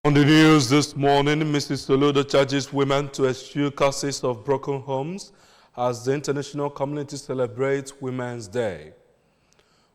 On the news this morning, Mrs. Soludo charges women to eschew cases of broken homes as the international community celebrates Women's Day.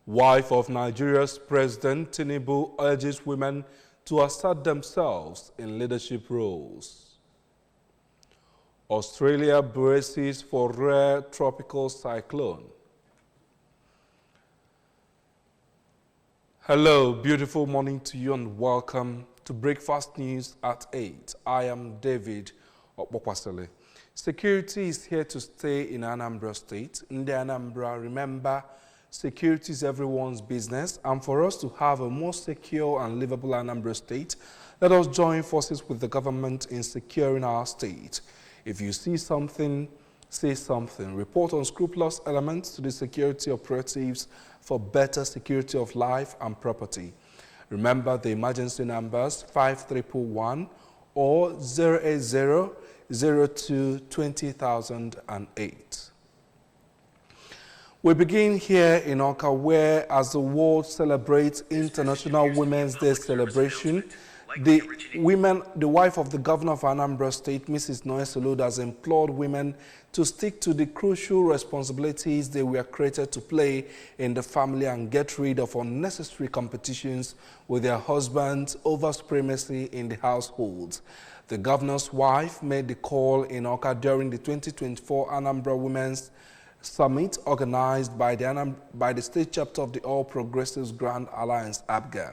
Wife of Nigeria's President Tinubu urges women to assert themselves in leadership roles. Australia braces for rare tropical cyclone. Hello, beautiful morning to you and welcome to Breakfast News at 8. I am David Okpokwasele. Security is here to stay in Anambra State. In the Anambra, remember, security is everyone's business, and for us to have a more secure and livable Anambra State, let us join forces with the government in securing our state. If you see something, say something. Report unscrupulous elements to the security operatives for better security of life and property. Remember the emergency numbers 5311 or 080-02-20008. We begin here in Oka, where as the world celebrates International Women's Day celebration, the wife of the governor of Anambra State, Mrs. Noye Soludo, has implored women to stick to the crucial responsibilities they were created to play in the family and get rid of unnecessary competitions with their husbands over supremacy in the household. The governor's wife made the call in Oka during the 2024 Anambra Women's Summit organized by the state chapter of the All Progressives Grand Alliance, ABGA.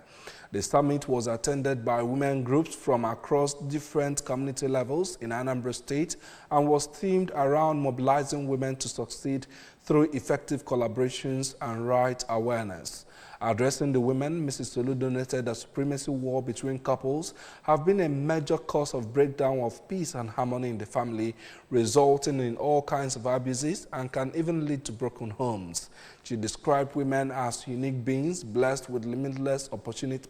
The summit was attended by women groups from across different community levels in Anambra State and was themed around mobilizing women to succeed through effective collaborations and right awareness. Addressing the women, Mrs. Soludo noted that supremacy war between couples have been a major cause of breakdown of peace and harmony in the family, resulting in all kinds of abuses and can even lead to broken homes. She described women as unique beings blessed with limitless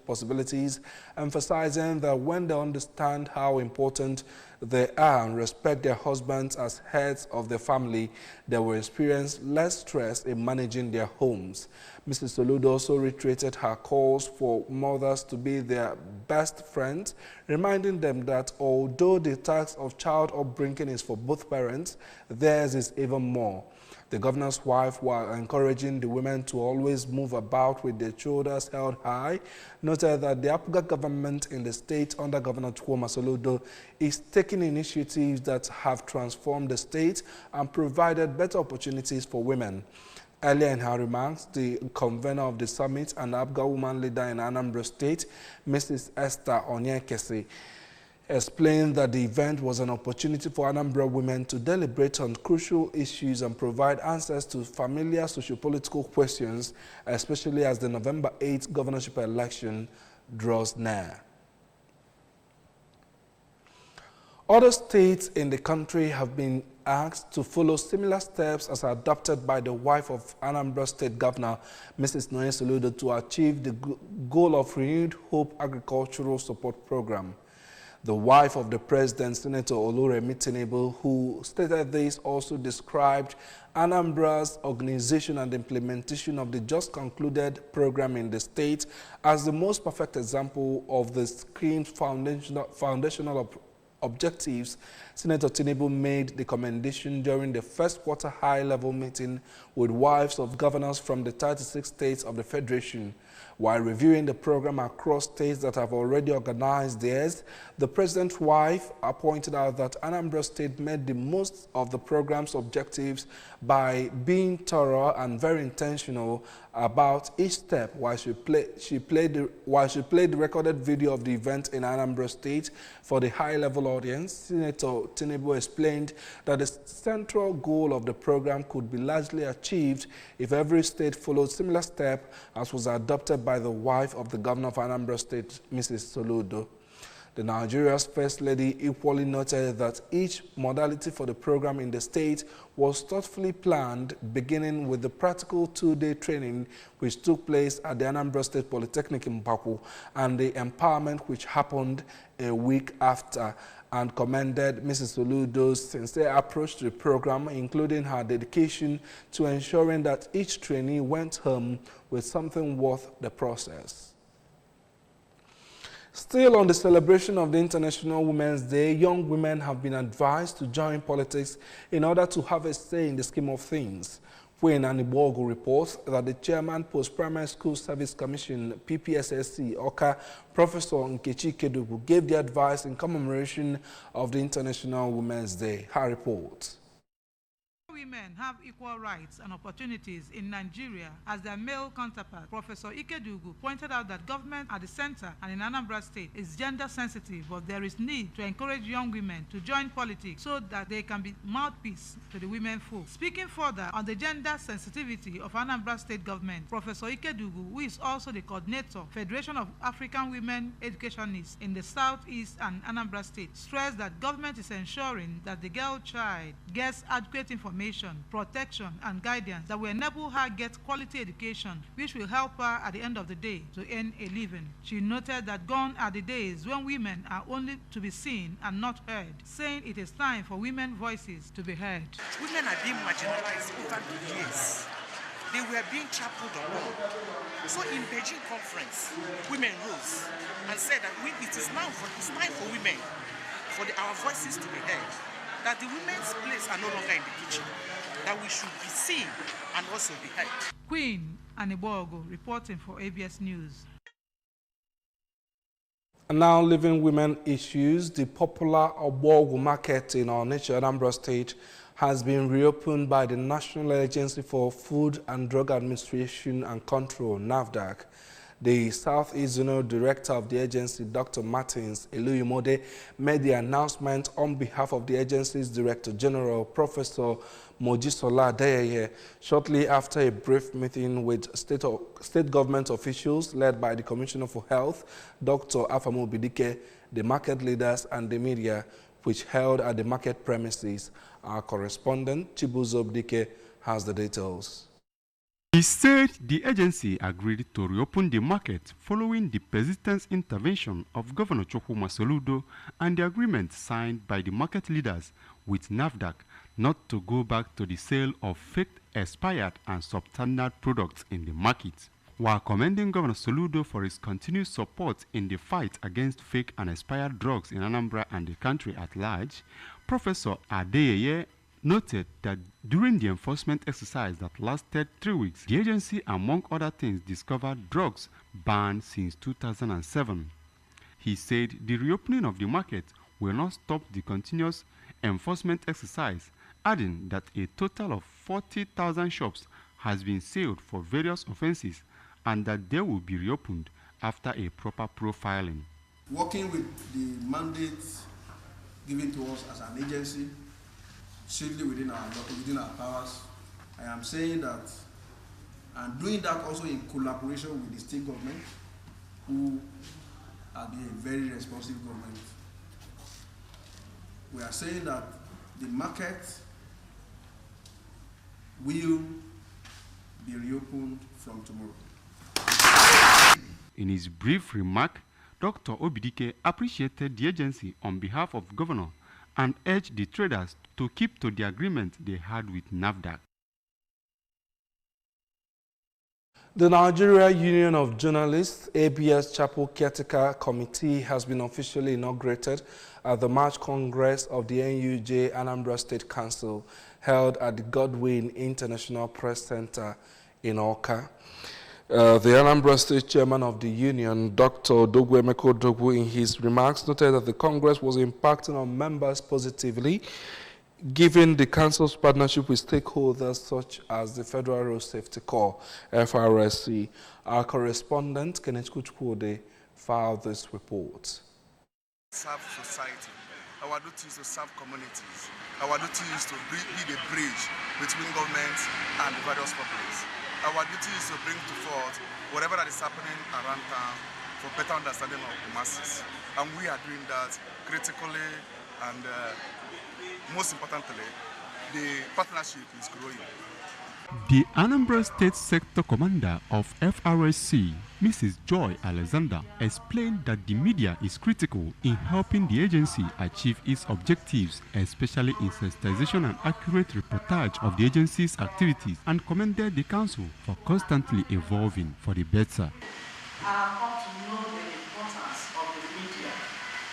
possibilities, emphasizing that when they understand how important they are and respect their husbands as heads of the family, they will experience less stress in managing their homes. Mrs. Soludo also reiterated her calls for mothers to be their best friends, reminding them that although the task of child upbringing is for both parents, theirs is even more. The governor's wife, while encouraging the women to always move about with their shoulders held high, noted that the APGA government in the state under Governor Tuoma Soludo is taking initiatives that have transformed the state and provided better opportunities for women. Earlier in her remarks, the convener of the summit and APGA woman leader in Anambra State, Mrs. Esther Onyekesi, explained that the event was an opportunity for Anambra women to deliberate on crucial issues and provide answers to familiar socio-political questions, especially as the November 8th governorship election draws near. Other states in the country have been asked to follow similar steps as adopted by the wife of Anambra State Governor, Mrs. Noye Soludo, to achieve the goal of Renewed Hope Agricultural Support Program. The wife of the president, Senator Oluremi Tinubu, who stated this, also described Anambra's organization and implementation of the just concluded program in the state as the most perfect example of the scheme's foundational objectives. Senator Tinubu made the commendation during the first quarter high-level meeting with wives of governors from the 36 states of the Federation. While reviewing the program across states that have already organized theirs, the president's wife pointed out that Anambra State made the most of the program's objectives by being thorough and very intentional about each step. While she played the recorded video of the event in Anambra State for the high-level audience, Senator Tinubu explained that the central goal of the program could be largely achieved if every state followed similar step as was adopted by the wife of the governor of Anambra State, Mrs. Soludo. The Nigeria's First Lady equally noted that each modality for the program in the state was thoughtfully planned, beginning with the practical two-day training which took place at the Anambra State Polytechnic in Baku and the empowerment which happened a week after, and commended Mrs. Soludo's sincere approach to the program, including her dedication to ensuring that each trainee went home with something worth the process. Still on the celebration of the International Women's Day, young women have been advised to join politics in order to have a say in the scheme of things. When Aniborgo reports that the chairman Post-Primary School Service Commission, PPSSC, Oka, Professor Nkechi Kedubu, gave the advice in commemoration of the International Women's Day. Her report. Women have equal rights and opportunities in Nigeria as their male counterpart. Professor Ikedugu pointed out that government at the center and in Anambra State is gender sensitive, but there is need to encourage young women to join politics so that they can be mouthpiece to the women folk. Speaking further on the gender sensitivity of Anambra State government, Professor Ikedugu, who is also the coordinator, Federation of African Women Educationists in the Southeast and Anambra State, stressed that government is ensuring that the girl child gets adequate information, protection, and guidance that will enable her get quality education, which will help her at the end of the day to earn a living. She noted that gone are the days when women are only to be seen and not heard, saying it is time for women's voices to be heard. Women are being marginalized over the years. They were being trampled on. So in Beijing conference, women rose and said that it's time for women, for our voices to be heard. That the women's place are no longer in the kitchen, that we should be seen and also be heard. Queen Aniborgo reporting for ABS News. And now, leaving women issues, the popular Oborgo market in our nature, Anambra State, has been reopened by the National Agency for Food and Drug Administration and Control, NAFDAC. The Southeast Zonal Director of the agency, Dr. Martins Eluyimode, made the announcement on behalf of the agency's Director General, Professor Mojisola Adeyeye, shortly after a brief meeting with state government officials led by the Commissioner for Health, Dr. Afamo Bidike, the market leaders and the media, which held at the market premises. Our correspondent, Chibuzo Bidike, has the details. He said the agency agreed to reopen the market following the persistent intervention of Governor Chukwuma Soludo and the agreement signed by the market leaders with NAFDAC not to go back to the sale of fake, expired and substandard products in the market. While commending Governor Soludo for his continued support in the fight against fake and expired drugs in Anambra and the country at large, Professor Adeyeye noted that during the enforcement exercise that lasted 3 weeks, the agency, among other things, discovered drugs banned since 2007. He said the reopening of the market will not stop the continuous enforcement exercise, adding that a total of 40,000 shops has been sealed for various offenses and that they will be reopened after a proper profiling. Working with the mandates given to us as an agency, strictly within our powers, I am saying that, and doing that also in collaboration with the state government, who are being a very responsive government. We are saying that the market will be reopened from tomorrow. In his brief remark, Dr. Obidike appreciated the agency on behalf of Governor and urged the traders to keep to the agreement they had with NAFDAC. The Nigeria Union of Journalists, ABS Chapel Caretaker Committee, has been officially inaugurated at the March Congress of the NUJ Anambra State Council, held at the Godwin International Press Center in Awka. The Anambra State Chairman of the Union, Dr. Dogwemeko Dogwu, in his remarks noted that the Congress was impacting on members positively, given the Council's partnership with stakeholders such as the Federal Road Safety Corps, FRSC. Our correspondent, Kenneth Kuchkwode, filed this report. Serve society. Our duty is to serve communities. Our duty is to be the bridge between government and the various publics. Our duty is to bring to forth whatever that is happening around town for better understanding of the masses. And we are doing that critically, and most importantly, the partnership is growing. The Anambra State Sector Commander of FRSC, Mrs. Joy Alexander, explained that the media is critical in helping the agency achieve its objectives, especially in sensitization and accurate reportage of the agency's activities, and commended the Council for constantly evolving for the better. I have come to know the importance of the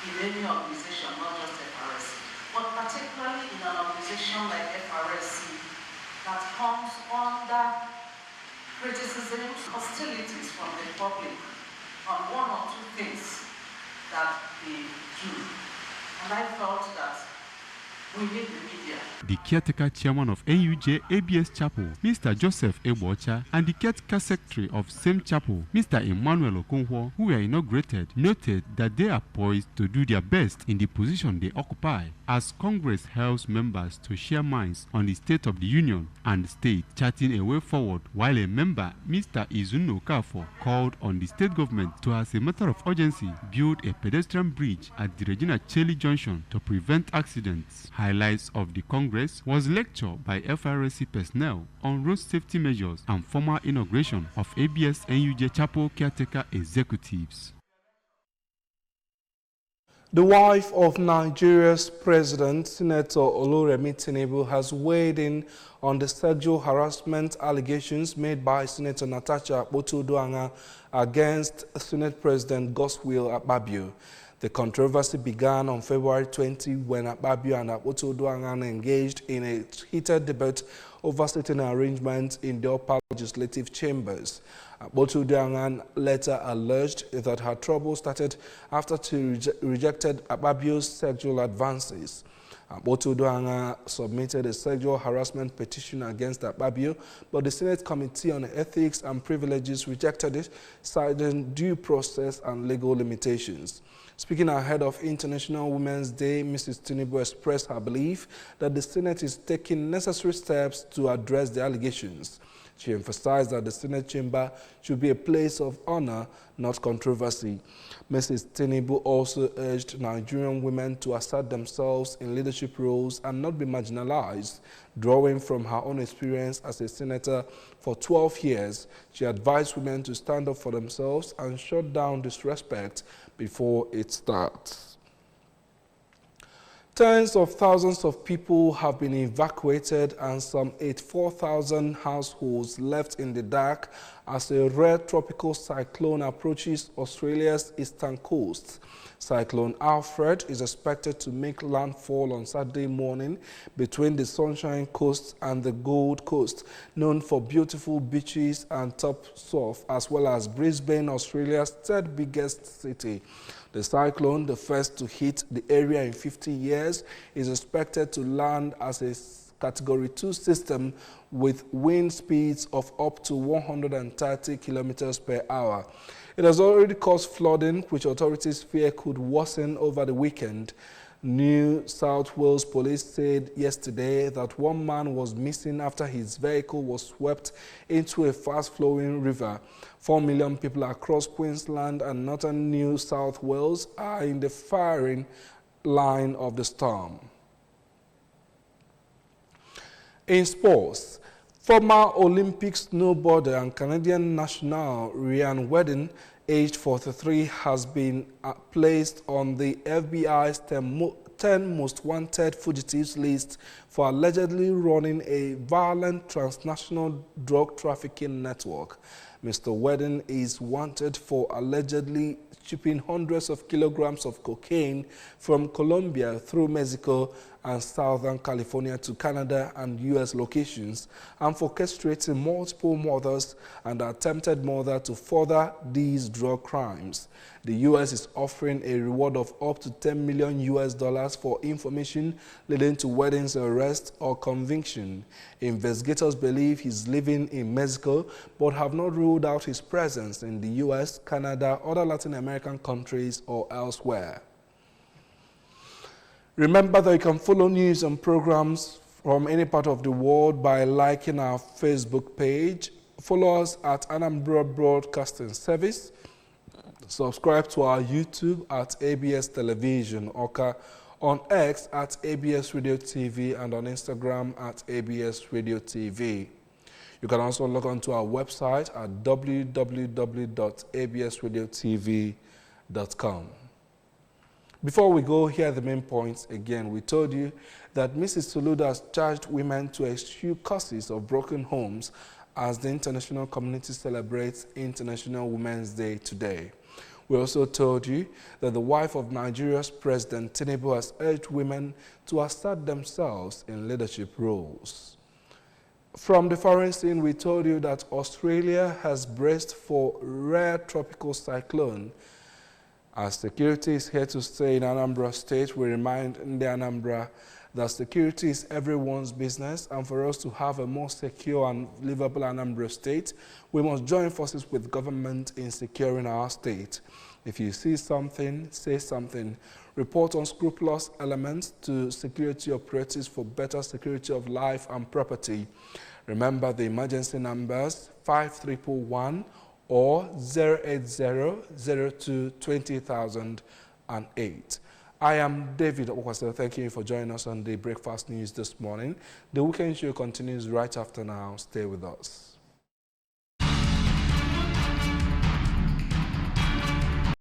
in any organization, not just FRSC, but particularly in an organization like FRSC that comes under criticisms, hostilities from the public on one or two things that they do. And I felt that we need the media. The caretaker chairman of NUJ ABS Chapel, Mr. Joseph Ebocha, and the caretaker secretary of same chapel, Mr. Emmanuel Okonkwo, who were inaugurated, noted that they are poised to do their best in the position they occupy as Congress helps members to share minds on the state of the union and state, charting a way forward, while a member, Mr. Izunu Okafo, called on the state government to, as a matter of urgency, build a pedestrian bridge at the Regina Cheli Junction to prevent accidents. Highlights of the Congress was lecture by FRSC personnel on road safety measures and formal inauguration of ABS NUJ Chapel caretaker executives. The wife of Nigeria's president, Senator Oluremi Tinubu, has weighed in on the sexual harassment allegations made by Senator Natasha Akpotudwanga against Senate President Godswill Akpabio. The controversy began on February 20 when Akpabio and Akpotudwanga engaged in a heated debate over certain arrangements in the upper legislative chambers. Akpotudwanga later alleged that her trouble started after she rejected Akpabio's sexual advances. Akpotudwanga submitted a sexual harassment petition against Akpabio, but the Senate Committee on Ethics and Privileges rejected it, citing due process and legal limitations. Speaking ahead of International Women's Day, Mrs. Tinubu expressed her belief that the Senate is taking necessary steps to address the allegations. She emphasized that the Senate chamber should be a place of honor, not controversy. Mrs. Tinubu also urged Nigerian women to assert themselves in leadership roles and not be marginalized. Drawing from her own experience as a senator for 12 years, she advised women to stand up for themselves and shut down disrespect before it starts. Tens of thousands of people have been evacuated and some 84,000 households left in the dark as a rare tropical cyclone approaches Australia's eastern coast. Cyclone Alfred is expected to make landfall on Saturday morning between the Sunshine Coast and the Gold Coast, known for beautiful beaches and top surf, as well as Brisbane, Australia's third biggest city. The cyclone, the first to hit the area in 50 years, is expected to land as a Category 2 system with wind speeds of up to 130 kilometers per hour. It has already caused flooding, which authorities fear could worsen over the weekend. New South Wales police said yesterday that one man was missing after his vehicle was swept into a fast-flowing river. 4 million people across Queensland and northern New South Wales are in the firing line of the storm. In sports, former Olympic snowboarder and Canadian national Ryan Wedden, aged 43, has been placed on the FBI's 10 most wanted fugitives list for allegedly running a violent transnational drug trafficking network. Mr. Wedden is wanted for allegedly shipping hundreds of kilograms of cocaine from Colombia through Mexico and Southern California to Canada and U.S. locations, and for castrating multiple mothers and attempted murder to further these drug crimes. The U.S. is offering a reward of up to $10 million for information leading to Wedden's arrest or conviction. Investigators believe he's living in Mexico, but have not ruled out his presence in the U.S., Canada, other Latin American countries, or elsewhere. Remember that you can follow news and programs from any part of the world by liking our Facebook page. Follow us at Anambra Broadcasting Service. Subscribe to our YouTube at ABS Television, or on X at ABS Radio TV, and on Instagram at ABS Radio TV. You can also log on to our website at www.absradiotv.com. Before we go, here are the main points again. We told you that Mrs. Soludo has charged women to eschew causes of broken homes as the international community celebrates International Women's Day today. We also told you that the wife of Nigeria's President Tinubu has urged women to assert themselves in leadership roles. From the foreign scene, we told you that Australia has braced for rare tropical cyclone. As security is here to stay in Anambra State, we remind the Anambra that security is everyone's business, and for us to have a more secure and livable Anambra State, we must join forces with government in securing our state. If you see something, say something. Report unscrupulous elements to security operatives for better security of life and property. Remember the emergency numbers 5311 or 080-02-20008. I am David Okwasa. Thank you for joining us on the Breakfast News this morning. The weekend show continues right after now. Stay with us.